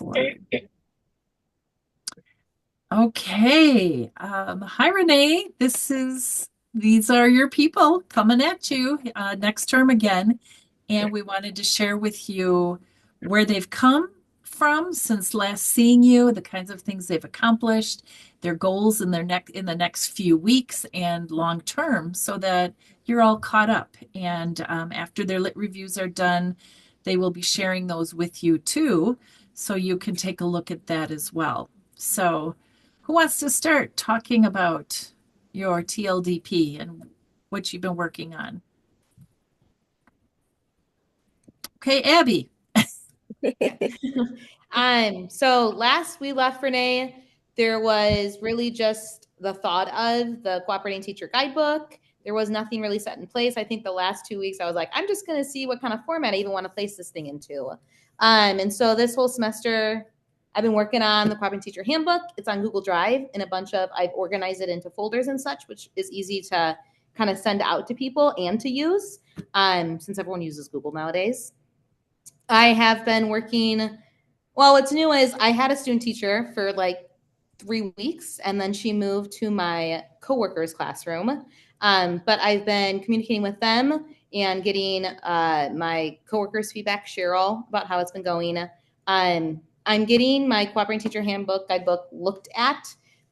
Record. Okay. Hi, Renee. These are your people coming at you next term again. And we wanted to share with you where they've come from since last seeing you, the kinds of things they've accomplished, their goals in the next few weeks and long term, so that you're all caught up. And after their lit reviews are done, they will be sharing those with you too, so you can take a look at that as well. So, who wants to start talking about your TLDP and what you've been working on? Okay, Abby. So last we left Renee, there was really just the thought of the cooperating teacher guidebook. There was nothing really set in place. I think the last 2 weeks I was like, I'm just going to see what kind of format I even want to place this thing into. And so this whole semester, I've been working on the cooperating teacher handbook. It's on Google Drive and I've organized it into folders and such, which is easy to kind of send out to people and to use since everyone uses Google nowadays. I have been working. Well, what's new is I had a student teacher for like 3 weeks, and then she moved to my coworker's classroom. But I've been communicating with them and getting my coworkers' feedback, Cheryl, about how it's been going. I'm getting my cooperating teacher handbook guidebook looked at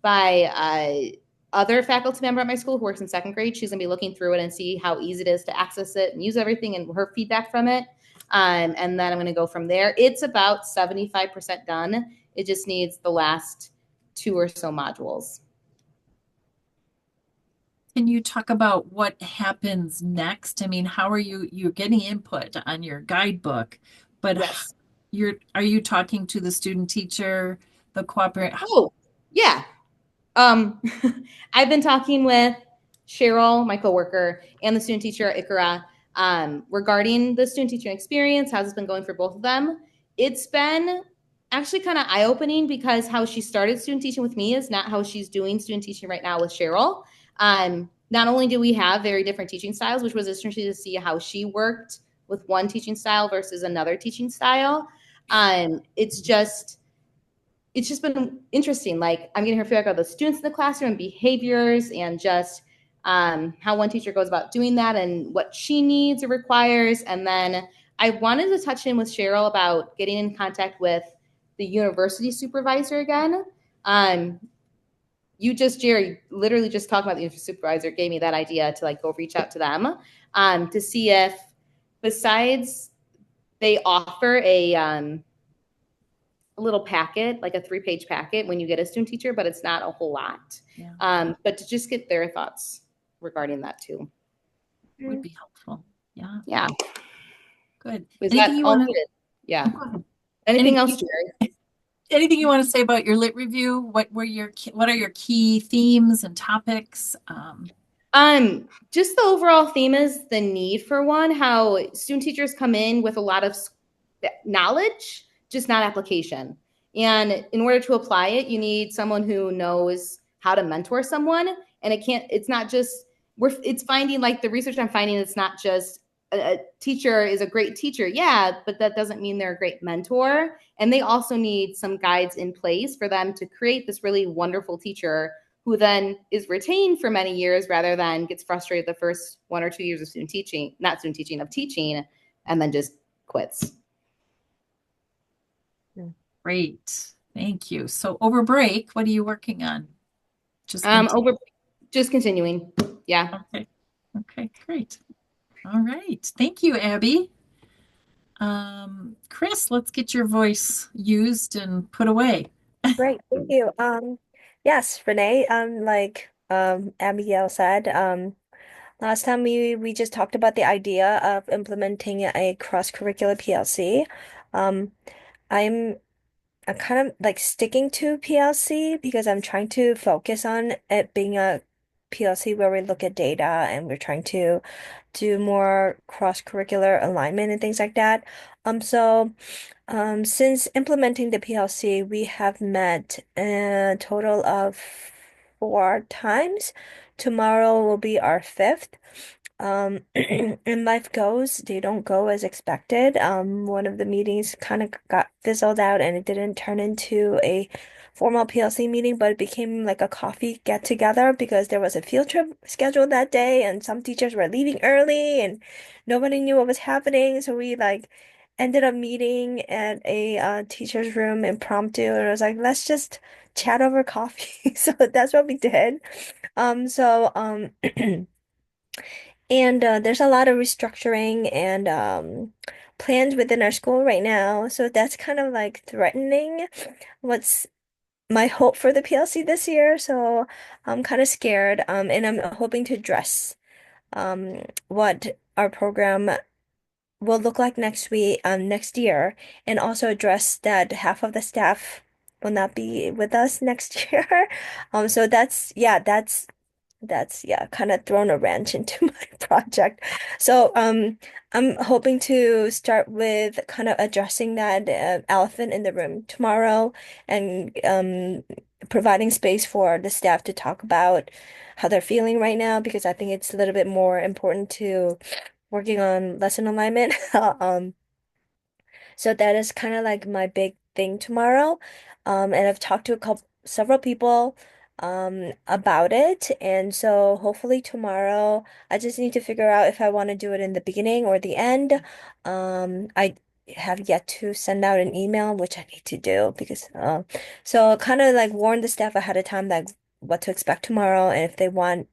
by other faculty member at my school who works in second grade. She's going to be looking through it and see how easy it is to access it and use everything and her feedback from it. And then I'm going to go from there. It's about 75% done. It just needs the last 2 or so modules. Can you talk about what happens next? I mean, how are you're getting input on your guidebook, but Yes. are you talking to the student teacher, the cooperate? Oh, yeah. Um, I've been talking with Cheryl, my coworker, and the student teacher, Ikara, regarding the student teaching experience. How's it been going for both of them? It's been actually kind of eye-opening because how she started student teaching with me is not how she's doing student teaching right now with Cheryl. Not only do we have very different teaching styles, which was interesting to see how she worked with one teaching style versus another teaching style. It's just been interesting. Like I'm getting her feedback about the students in the classroom and behaviors and just how one teacher goes about doing that and what she needs or requires. And then I wanted to touch in with Cheryl about getting in contact with the university supervisor again. Jerry, literally just talking about the university supervisor gave me that idea to like go reach out to them to see if besides they offer a little packet, like a 3-page packet when you get a student teacher, but it's not a whole lot. Yeah. But to just get their thoughts regarding that too. Would be helpful. Yeah. Yeah. Good. Was Anything that you all want needed? Yeah. to, go ahead. Anything else, Anything, Jerry? anything you want to say about your lit review? What are your key themes and topics? Just the overall theme is the need for one, how student teachers come in with a lot of knowledge, just not application. And in order to apply it, you need someone who knows how to mentor someone. And it's not just, it's finding like the research I'm finding, it's not just a teacher is a great teacher. Yeah, but that doesn't mean they're a great mentor. And they also need some guides in place for them to create this really wonderful teacher who then is retained for many years rather than gets frustrated the first 1 or 2 years of teaching, and then just quits. Great. Thank you. So over break, what are you working on? Just continuing. Yeah. Okay. Okay, great. All right. Thank you, Abby. Chris, let's get your voice used and put away. Great, thank you. Yes, Renee, Abigail said, last time we just talked about the idea of implementing a cross-curricular PLC. Um, I'm I'm kind of like sticking to PLC because I'm trying to focus on it being a PLC where we look at data and we're trying to do more cross-curricular alignment and things like that. Since implementing the PLC, we have met a total of 4 times. Tomorrow will be our fifth. and life goes, they don't go as expected. One of the meetings kind of got fizzled out and it didn't turn into a formal PLC meeting, but it became like a coffee get together because there was a field trip scheduled that day and some teachers were leaving early and nobody knew what was happening. So we like ended up meeting at a teacher's room impromptu and I was like, let's just chat over coffee. So that's what we did. So and there's a lot of restructuring and plans within our school right now. So that's kind of like threatening what's my hope for the PLC this year. So I'm kind of scared. And I'm hoping to address what our program will look like next year, and also address that half of the staff will not be with us next year. So that's yeah, kind of thrown a wrench into my project. So I'm hoping to start with kind of addressing that elephant in the room tomorrow and providing space for the staff to talk about how they're feeling right now because I think it's a little bit more important to working on lesson alignment. So that is kind of like my big thing tomorrow. And I've talked to several people about it. And so hopefully tomorrow I just need to figure out if I want to do it in the beginning or the end. I have yet to send out an email, which I need to do because so kind of like warn the staff ahead of time like what to expect tomorrow and if they want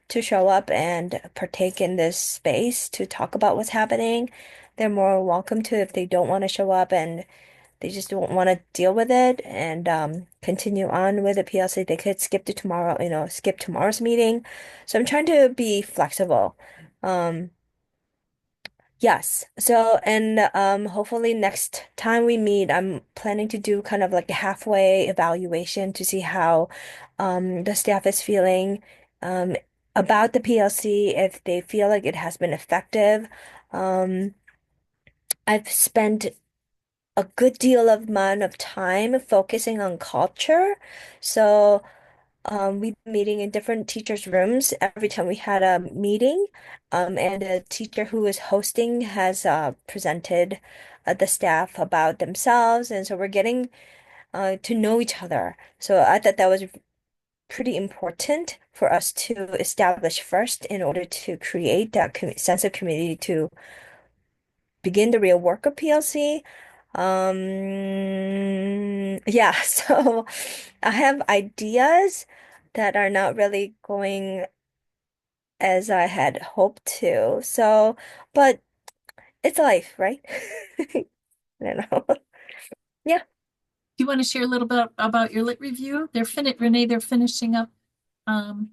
to show up and partake in this space to talk about what's happening. They're more welcome to if they don't want to show up and they just don't want to deal with it and continue on with the PLC. They could skip to tomorrow, skip tomorrow's meeting. So I'm trying to be flexible. Um, yes. So and hopefully next time we meet, I'm planning to do kind of like a halfway evaluation to see how the staff is feeling um, about the PLC, if they feel like it has been effective. Um, I've spent a good deal of amount of time focusing on culture. So we've been meeting in different teachers' rooms every time we had a meeting. And the teacher who is hosting has presented the staff about themselves. And so we're getting to know each other. So I thought that was pretty important for us to establish first in order to create that sense of community to begin the real work of PLC. Yeah, so I have ideas that are not really going as I had hoped to. So, but it's life, right? I don't know. Yeah. Do you want to share a little bit about your lit review? Renee, they're finishing up um,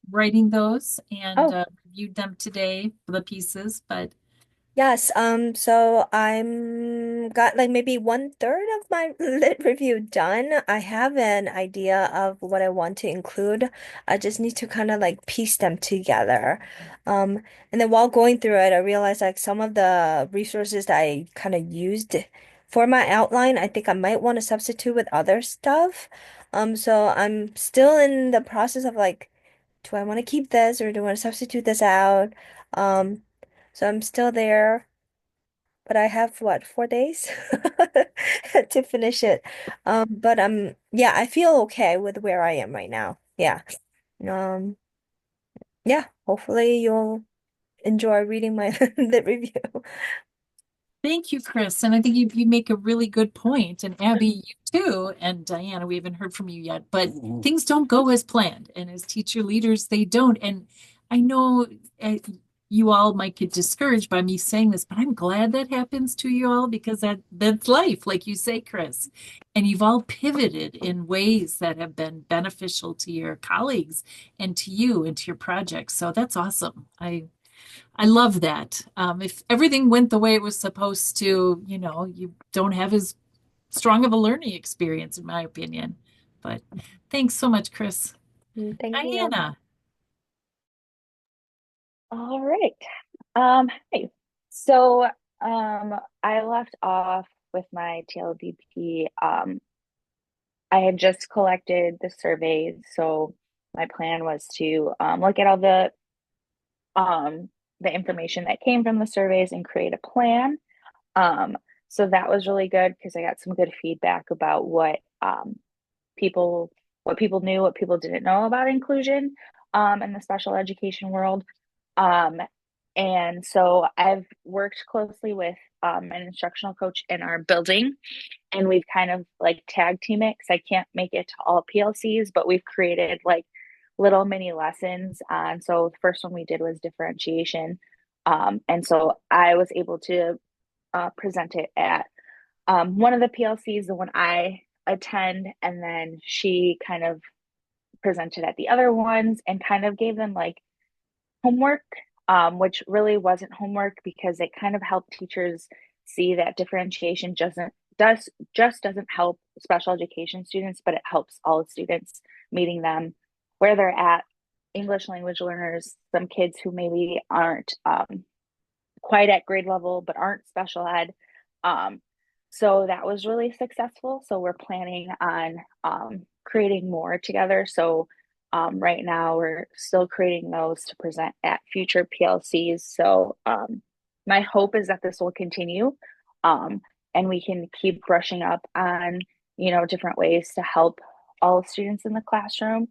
writing those and Oh, reviewed them today, the pieces, but yes, so I'm got like maybe one third of my lit review done. I have an idea of what I want to include. I just need to kind of like piece them together. And then while going through it, I realized like some of the resources that I kind of used for my outline, I think I might want to substitute with other stuff. So I'm still in the process of like, do I want to keep this or do I want to substitute this out? Um, so I'm still there, but I have what, 4 days to finish it. But yeah, I feel okay with where I am right now. Yeah. Um, yeah, hopefully you'll enjoy reading my lit review. thank you, Chris. And I think you make a really good point. And Abby, you too. And Diana, we haven't heard from you yet, but things don't go as planned. And as teacher leaders, they don't. And I know you all might get discouraged by me saying this, but I'm glad that happens to you all because that's life, like you say, Chris. And you've all pivoted in ways that have been beneficial to your colleagues and to you and to your project. So that's awesome. I love that. If everything went the way it was supposed to, you don't have as strong of a learning experience, in my opinion. But thanks so much, Chris. Thank you. Diana, All right. Hi. So, I left off with my TLDP. I had just collected the surveys, so my plan was to look at all the the information that came from the surveys and create a plan. Um, so that was really good because I got some good feedback about people what people knew, what people didn't know about inclusion in the special education world. Um, and so I've worked closely with an instructional coach in our building, and we've kind of like tag team it because I can't make it to all PLCs, but we've created like little mini lessons. And so the first one we did was differentiation. And so I was able to present it at one of the PLCs, the one I attend, and then she kind of presented at the other ones and kind of gave them like homework, which really wasn't homework because it kind of helped teachers see that differentiation doesn't help special education students, but it helps all students, meeting them where they're at. English language learners, some kids who maybe aren't quite at grade level but aren't special ed. Um, so that was really successful. So we're planning on creating more together. So right now we're still creating those to present at future PLCs. So my hope is that this will continue, and we can keep brushing up on different ways to help all students in the classroom.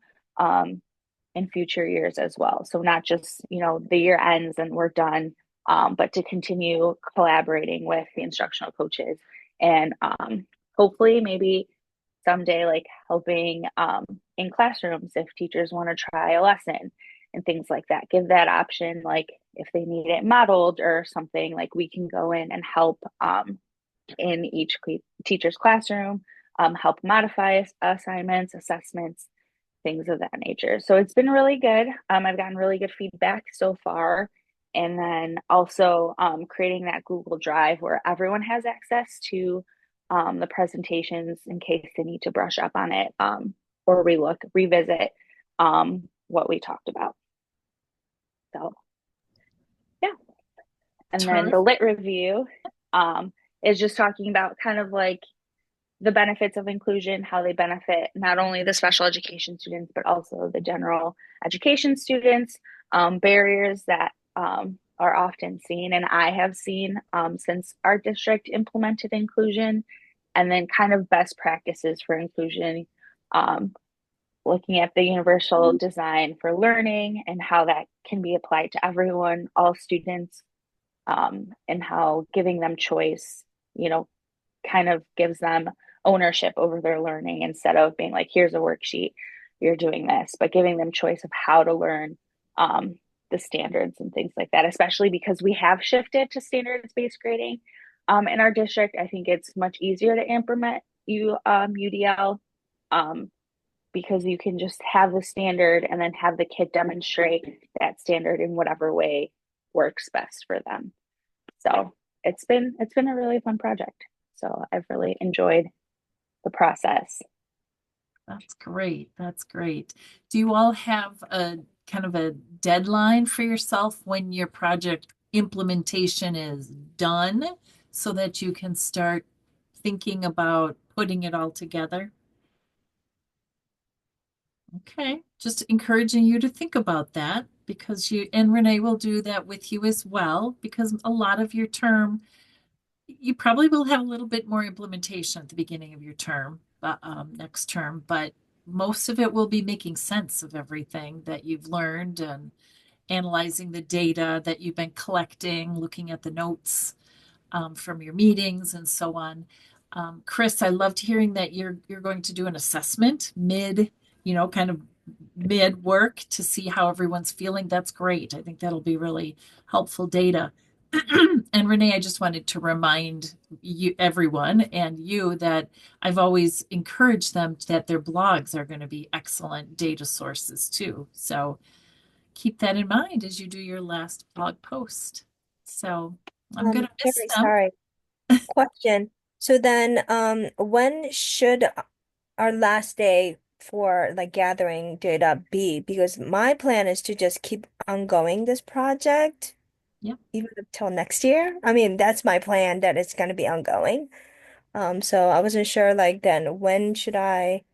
In future years as well. So not just, the year ends and we're done, but to continue collaborating with the instructional coaches and hopefully maybe someday like helping in classrooms if teachers want to try a lesson and things like that. Give that option, like if they need it modeled or something, like we can go in and help in each teacher's classroom, help modify assignments, assessments, things of that nature. So it's been really good. I've gotten really good feedback so far. And then also creating that Google Drive where everyone has access to the presentations in case they need to brush up on it or revisit what we talked about. So, yeah. And then the Terrific. lit review is just talking about kind of like the benefits of inclusion, how they benefit not only the special education students, but also the general education students, barriers that are often seen and I have seen since our district implemented inclusion, and then kind of best practices for inclusion, um, looking at the universal design for learning and how that can be applied to everyone, all students, and how giving them choice, kind of gives them ownership over their learning instead of being like, here's a worksheet, you're doing this, but giving them choice of how to learn the standards and things like that, especially because we have shifted to standards based grading in our district. I think it's much easier to implement UDL because you can just have the standard and then have the kid demonstrate that standard in whatever way works best for them. So it's been a really fun project. So I've really enjoyed the process. That's great. That's great. Do you all have a kind of a deadline for yourself when your project implementation is done so that you can start thinking about putting it all together? Okay, just encouraging you to think about that because and Renee will do that with you as well because a lot of your term, you probably will have a little bit more implementation at the beginning of your term, next term, but most of it will be making sense of everything that you've learned and analyzing the data that you've been collecting, looking at the notes from your meetings and so on. Chris, I loved hearing that you're going to do an assessment kind of mid work to see how everyone's feeling. That's great. I think that'll be really helpful data. And Renee, I just wanted to remind everyone and you that I've always encouraged them that their blogs are going to be excellent data sources too. So keep that in mind as you do your last blog post. So I'm going to miss Carrie, them. sorry. Question. So then, when should our last day for like gathering data be? Because my plan is to just keep on going this project Yep, even until next year. I mean, that's my plan that it's going to be ongoing. So I wasn't sure like then when should I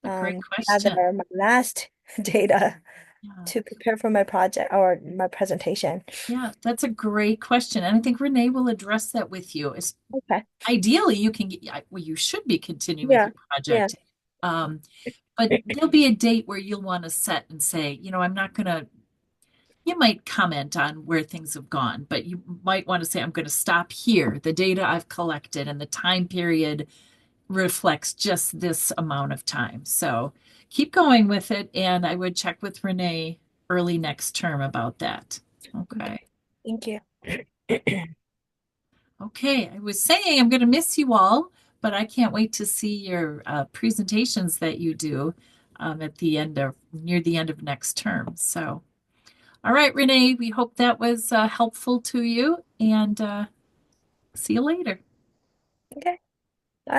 a great gather question. my last data? Yeah. to prepare for my project or my presentation? Yeah, that's a great question. And I think Renee will address that with you. Okay. Ideally, you can get, well, you should be continuing with Yeah. your Yeah. project. Um, but there'll be a date where you'll want to set and say, I'm not going to, you might comment on where things have gone, but you might want to say, I'm going to stop here. The data I've collected and the time period reflects just this amount of time. So keep going with it. And I would check with Renee early next term about that. Okay. Okay. Thank you. Okay, I was saying I'm going to miss you all, but I can't wait to see your presentations that you do at the end of near the end of next term. So, all right, Renee, we hope that was helpful to you, and see you later. Okay.